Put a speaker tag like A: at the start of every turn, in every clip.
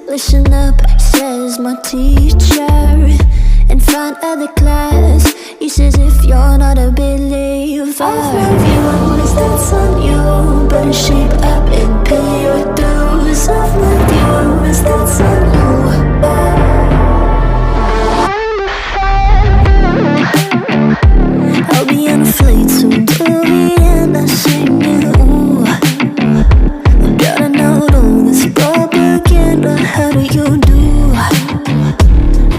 A: Listen up, says my teacher. In front of the class, he says if you're not a believer, I'll love you, is that's on you. Better shape up and pay your dues. I'll love you, is that's on you. I'll be on a flight soon to the end. I sing you. Gotta know all this propaganda. How do you do?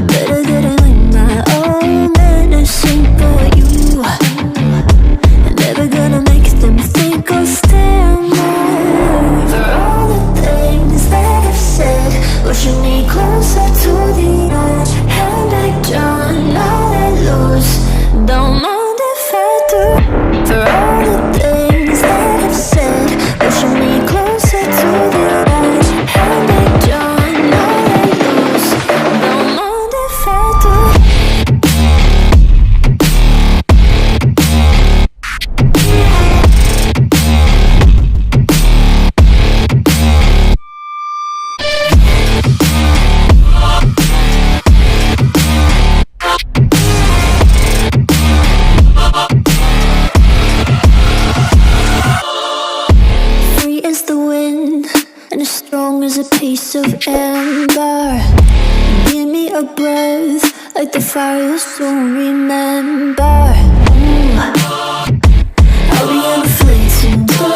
A: Better get it in my own medicine for you. Never gonna make them think I'll stand there. For all the things that I've said, pushing me closer to the edge. And I don't know that lose. Don't mind if I do. For all the things that I've said, pushing me closer to the edge. And I don't know that lose. Don't mind if I do. Free as the wind and as strong as a piece of amber. Give me a breath like the fire you'll soon remember. I'll be on a flight soon to the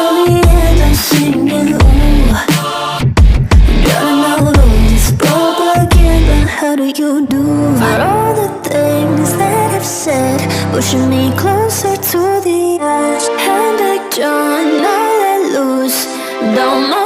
A: end. I'm singing. Gotta know all this propaganda. How do you do? For all the things that I've said, pushing me closer to the edge. And I don't know that lose. Don't know